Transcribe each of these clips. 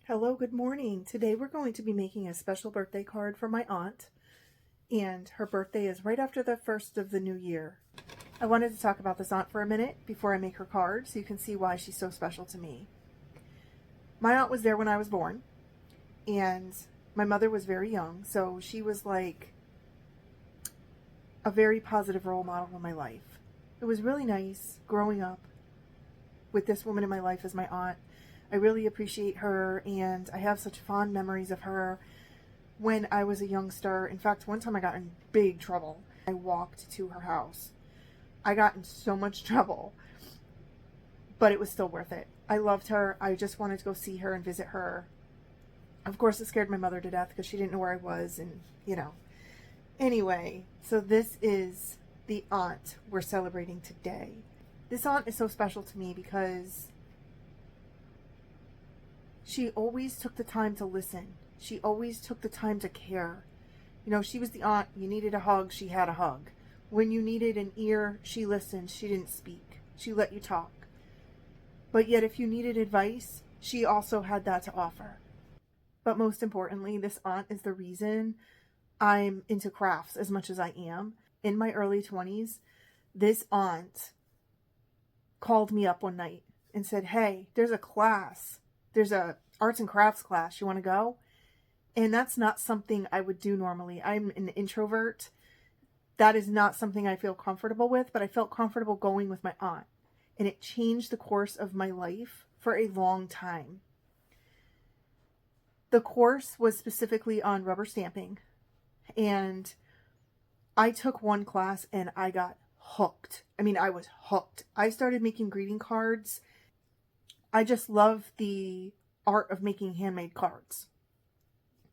Hello, good morning. Today we're going to be making a special birthday card for my aunt, and her birthday is right after the first of the new year. I wanted to talk about this aunt for a minute before I make her card so you can see why she's so special to me. My aunt was there when I was born, and my mother was very young, so she was like a very positive role model in my life. It was really nice growing up with this woman in my life as my aunt. I really appreciate her, and I have such fond memories of her when I was a youngster. In fact, one time I got in big trouble. I walked to her house. I got in so much trouble, but it was still worth it. I loved her. I just wanted to go see her and visit her. Of course, it scared my mother to death because she didn't know where I was, and Anyway, so this is the aunt we're celebrating today. This aunt is so special to me because she always took the time to listen. She always took the time to care. She was the aunt. You needed a hug, she had a hug. When you needed an ear, she listened. She didn't speak. She let you talk. But yet, if you needed advice, she also had that to offer. But most importantly, this aunt is the reason I'm into crafts as much as I am. In my early 20s, this aunt called me up one night and said, "Hey, there's a class. There's a arts and crafts class. You want to go?" And that's not something I would do normally. I'm an introvert. That is not something I feel comfortable with, but I felt comfortable going with my aunt. And it changed the course of my life for a long time. The course was specifically on rubber stamping. And I took one class and I got hooked. I was hooked. I started making greeting cards. I just love the art of making handmade cards.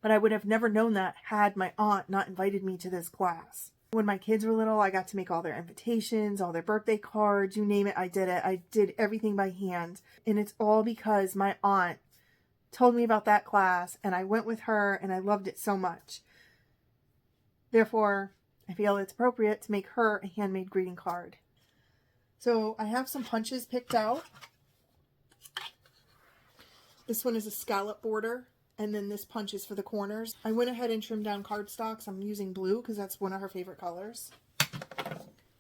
But I would have never known that had my aunt not invited me to this class. When my kids were little, I got to make all their invitations, all their birthday cards, you name it, I did it. I did everything by hand. And it's all because my aunt told me about that class, and I went with her, and I loved it so much. Therefore, I feel it's appropriate to make her a handmade greeting card. So I have some punches picked out. This one is a scallop border, and then this punch is for the corners. I went ahead and trimmed down cardstocks. I'm using blue because that's one of her favorite colors.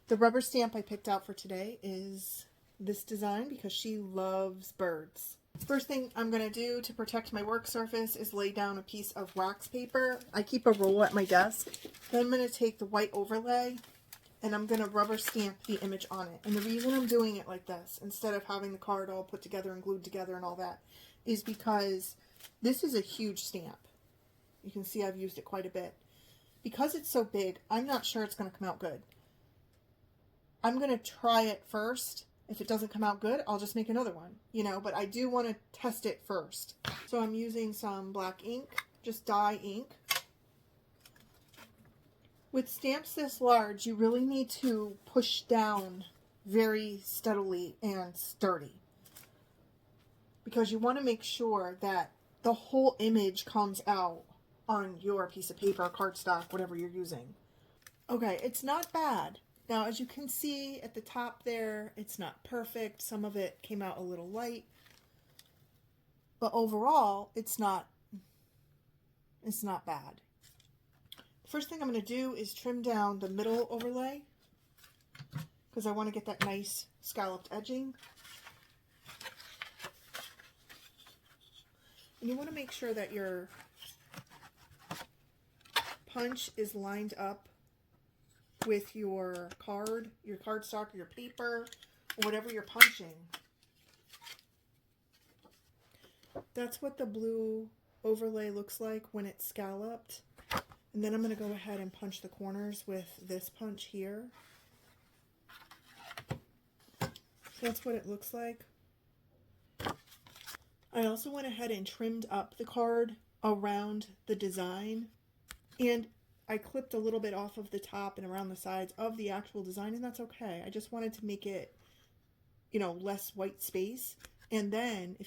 The rubber stamp I picked out for today is this design because she loves birds. First thing I'm going to do to protect my work surface is lay down a piece of wax paper. I keep a roll at my desk. Then I'm going to take the white overlay and I'm going to rubber stamp the image on it. And the reason I'm doing it like this, instead of having the card all put together and glued together and all that, is because this is a huge stamp. You can see I've used it quite a bit. Because it's so big, I'm not sure it's going to come out good. I'm going to try it first. If it doesn't come out good, I'll just make another one, but I do want to test it first. So I'm using some black ink, just dye ink. With stamps this large, you really need to push down very steadily and sturdy, because you want to make sure that the whole image comes out on your piece of paper, cardstock, whatever you're using. Okay, it's not bad. Now, as you can see at the top there, it's not perfect. Some of it came out a little light. But overall, it's not bad. The first thing I'm going to do is trim down the middle overlay because I want to get that nice scalloped edging. And you want to make sure that your punch is lined up with your card, your cardstock, or your paper, or whatever you're punching. That's what the blue overlay looks like when it's scalloped. And then I'm going to go ahead and punch the corners with this punch here. So that's what it looks like. I also went ahead and trimmed up the card around the design. And I clipped a little bit off of the top and around the sides of the actual design, and that's okay. I just wanted to make it, less white space. And then,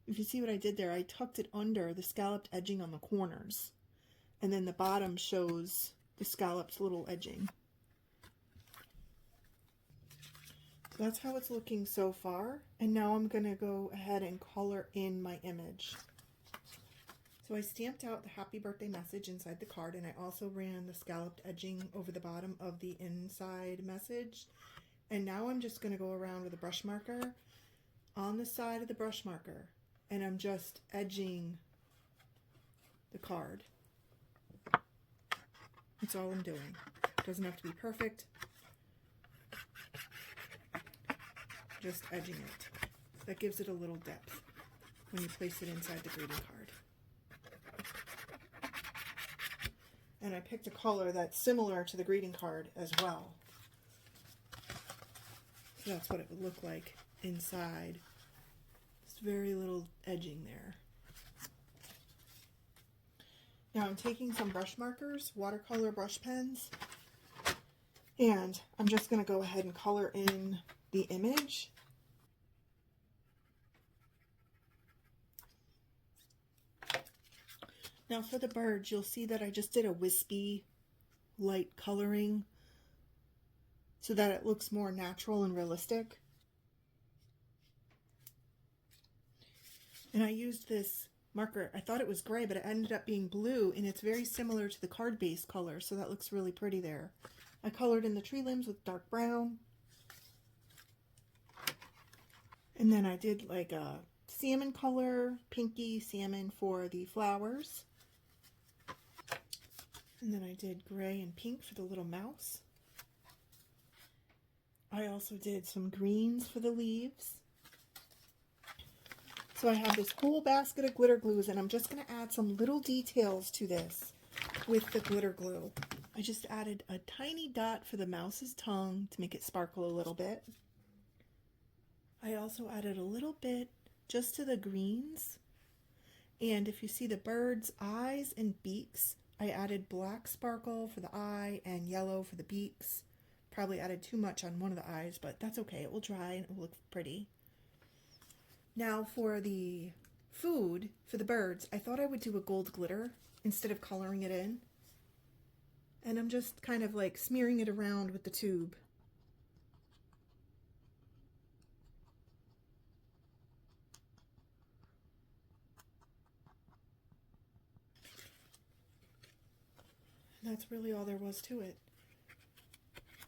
if you see what I did there, I tucked it under the scalloped edging on the corners. And then the bottom shows the scalloped little edging. So that's how it's looking so far. And now I'm going to go ahead and color in my image. So I stamped out the happy birthday message inside the card, and I also ran the scalloped edging over the bottom of the inside message. And now I'm just going to go around with a brush marker on the side of the brush marker, and I'm just edging the card. That's all I'm doing. It doesn't have to be perfect. Just edging it. That gives it a little depth when you place it inside the greeting card. And I picked a color that's similar to the greeting card as well. So that's what it would look like inside. Just very little edging there. Now I'm taking some brush markers, watercolor brush pens, and I'm just going to go ahead and color in the image. Now for the birds, you'll see that I just did a wispy light coloring so that it looks more natural and realistic. And I used this marker. I thought it was gray, but it ended up being blue, and it's very similar to the card base color, so that looks really pretty there. I colored in the tree limbs with dark brown. And then I did like a salmon color, pinky salmon for the flowers. And then I did gray and pink for the little mouse. I also did some greens for the leaves. So I have this whole basket of glitter glues, and I'm just going to add some little details to this with the glitter glue. I just added a tiny dot for the mouse's tongue to make it sparkle a little bit. I also added a little bit just to the greens. And if you see the bird's eyes and beaks, I added black sparkle for the eye and yellow for the beaks. Probably added too much on one of the eyes, but that's okay. It will dry and it will look pretty. Now for the food for the birds, I thought I would do a gold glitter instead of coloring it in. And I'm just kind of like smearing it around with the tube. That's really all there was to it.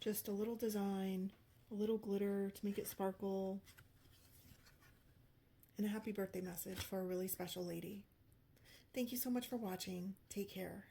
Just a little design, a little glitter to make it sparkle, and a happy birthday message for a really special lady. Thank you so much for watching. Take care.